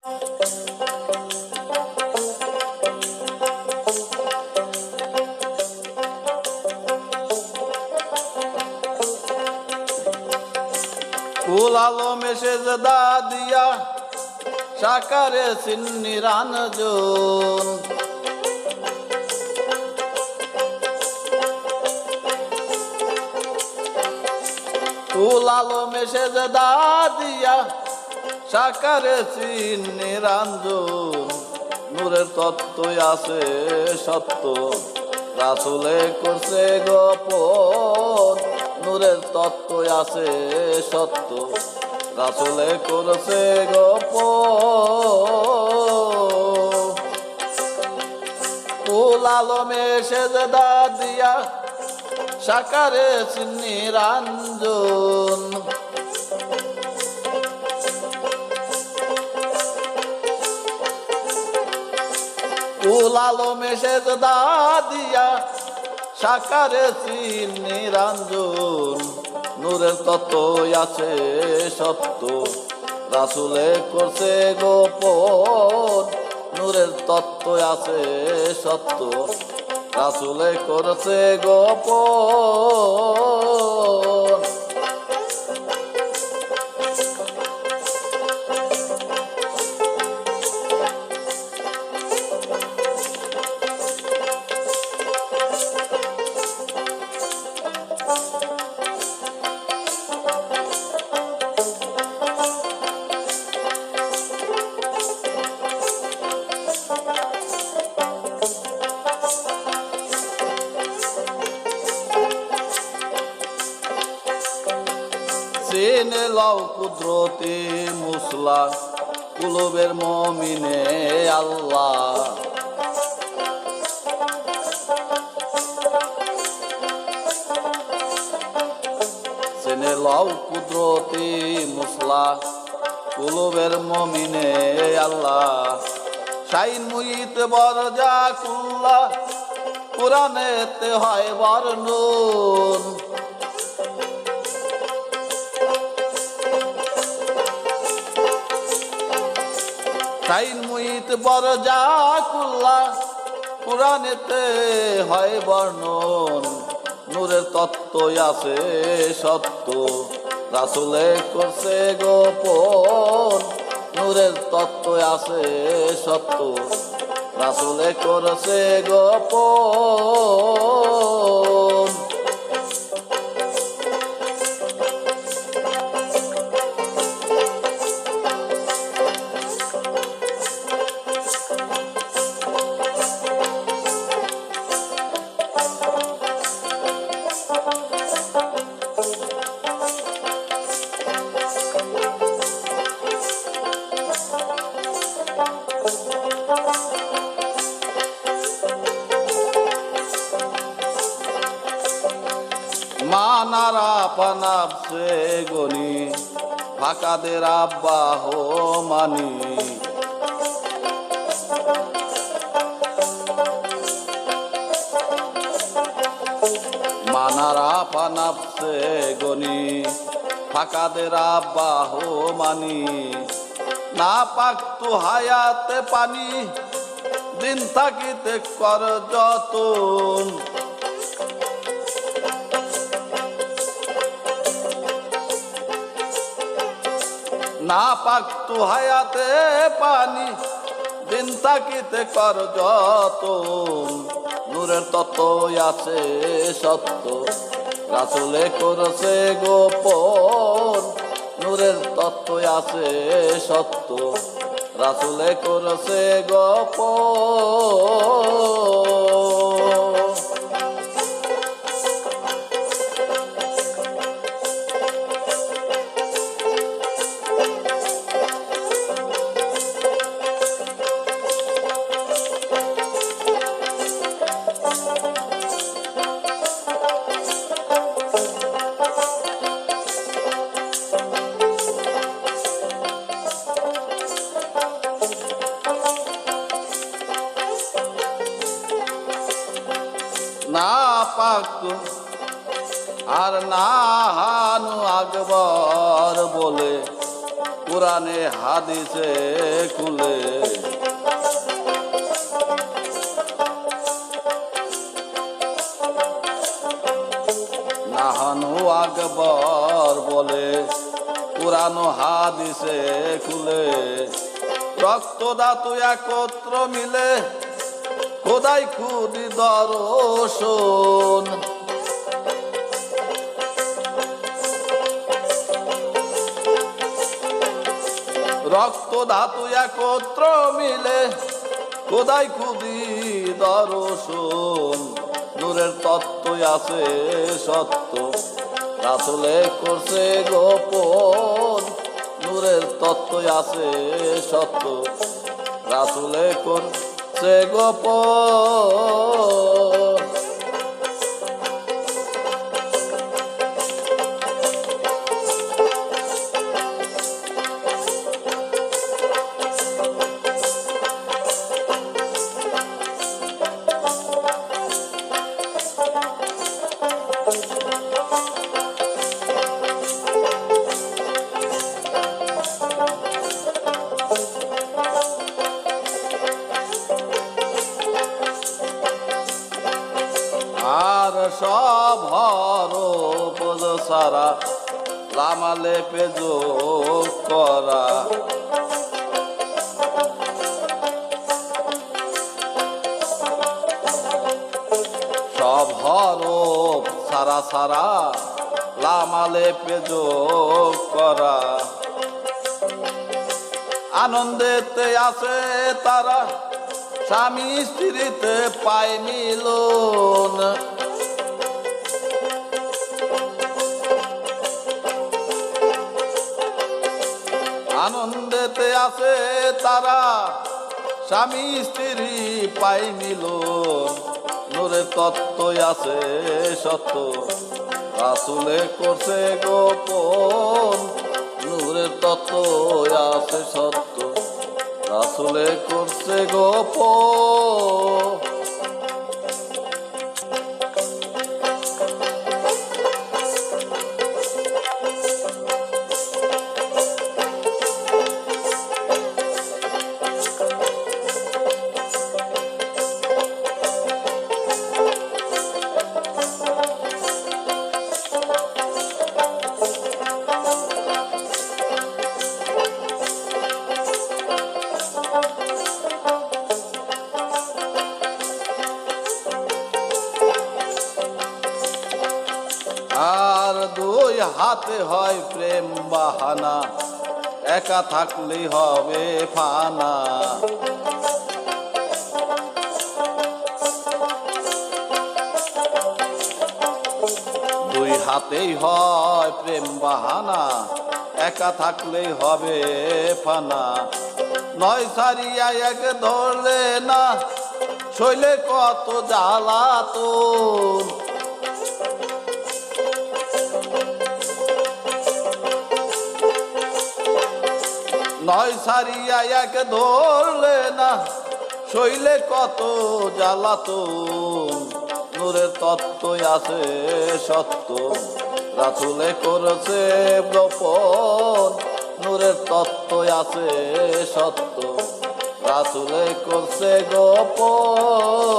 কুল আলমে সেজদা দিয়া সাকারে সিন্নি রানজন, কুল আলমে সেজদা দিয়া সাকারে সিন্নি রানজন। নূরের তত্ত্বই আছে সত্য, রাসূলে করছে গোপন। নূরের তত্ত্বই আছে সত্য, রাসূলে করছে গোপন। কুল আলমে সেজদা দিয়া সাকারে সিন্নি রাঞ্জন, কুল আলমে সেজদা দিয়া সাকারে সিন্নি রাঞ্জন। নূরের তত্ত্বই আছে সত্য, রাসূলে করছে গোপন। নূরের তত্ত্বই আছে সত্য, রাসূলে করছে গোপন। চিনে লও কুদরতি মুসলা, কুলুবের মুমিনে আল্লাহ। চিনে লও কুদরতি মুসলা, কুলুবের মুমিনে আল্লাহ। শাইন মুইত বরজা কুল্লা, কুরআনেতে হয় বর্ণন। শাইন মুইত বরজা কুল্লা, কুরআনেতে হয় বর্ণন। নূরের তত্ত্বই আছে সত্য, রাসূলে করছে গোপন। নূরের তত্ত্বই আছে সত্য, রাসূলে করছে গোপন। মানারা পানাবসে গনি, ফাঁকাদের আব্বাহ মানি। মানারা পানাবসে গনি, ফাঁকাদের আব্বাহ মানি। না পাক তু হায়াতে পানি, দিন থাকিতে কর যতন। না পাক তু হায়াতে পানি, দিন থাকিতে কর যতন। নূরের তত্ত্বই আছে সত্য, রাসূলে করছে গোপন। নূরের তত্ত্বই আছে সত্য, রাসূলে করছে গোপন। না পাক আর না হানু আকবর বলে, কুরআনে হাদিসে খুলে দিছে খুলে, রক্ত ধাতু একত্র মিলে খোদাই খুদি দর্শন। রক্ত ধাতু একত্র মিলে খোদাই খুদি দর্শন। নূরের তত্ত্বই আছে সত্য, রাসূলে করছে গোপন। নূরের তত্ত্বই আছে সত্য, রাসূলে করছে গোপন। আর সব হরফ সারা লামালে যোগ করা, সব হরফ সারা সারা লামালে যোগ করা। আনন্দেতে আছে তারা, স্বামী স্ত্রীতে পায় মিলন। আনন্দেতে আছে তারা, স্বামী স্ত্রী পায় মিলন। নূরের তত্ত্বই আছে সত্য, রাসূলে করছে গোপন। নূরের তত্ত্বই আছে সত্য, রাসূলে করছে গোপন। আর দুই হাতে হয় প্রেম বাহানা, একা থাকলেই হবে ফানা। দুই হাতেই হয় প্রেম বাহানা, একা থাকলেই হবে ফানা। নয় সারিয়া এক ধরলে না, শৈলে কত জ্বালাতন। নয় সারিয়া এক ধরলে না, শৈলে কত জ্বালাতন। নূরের তত্ত্বই আছে সত্য, রাসূলে করেছে গোপন। নূরের তত্ত্বই আছে সত্য, রাসূলে করছে গোপন।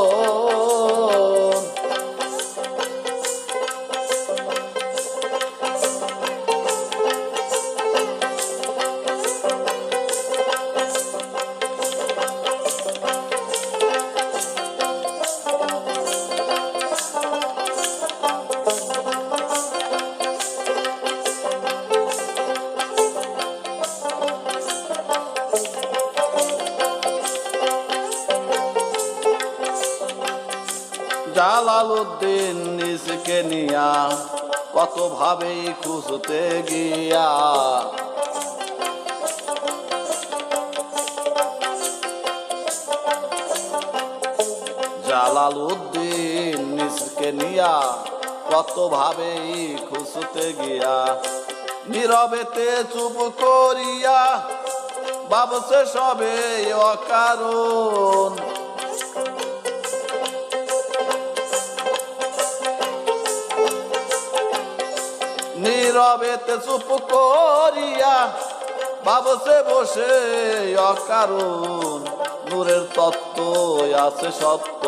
জালালউদ্দিন নিজকে নিয়া কত ভাবেই খুঁজতে গিয়া, জালালউদ্দিন নিজকে নিয়া কত ভাবেই খুঁজতে গিয়া। নীরবেতে চুপ করিয়া ভাবছে সবে অকারণ। নীরবেতে চুপ করিয়া ভাবছে বসে অকারণ। নূরের তত্ত্ব আছে সত্য,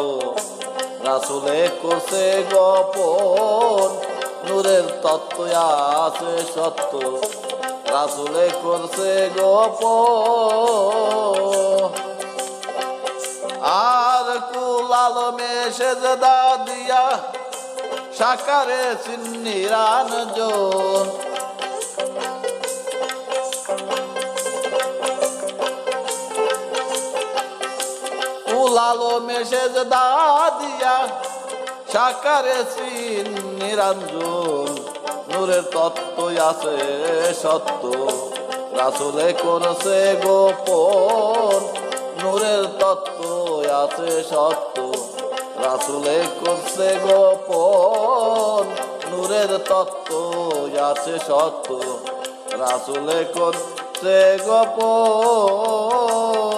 রাসূলে করছে গোপন। নূরের তত্ত্ব আছে সত্য, রাসূলে করছে গোপন। আর কুল আলমে সেজদা দিয়া সাকারে নিরঞ্জন। কুল আলমে সেজদা দিয়া সাকারে নিরঞ্জন। নূরের তত্ত্ব আছে সত্য, রাসূলে করছে গোপন। নূরের তত্ত্ব আছে সত্য, রাসূলে করছে গোপন। নূরের তত্ত্ব আছে সত্য, রাসূলে করছে গোপন।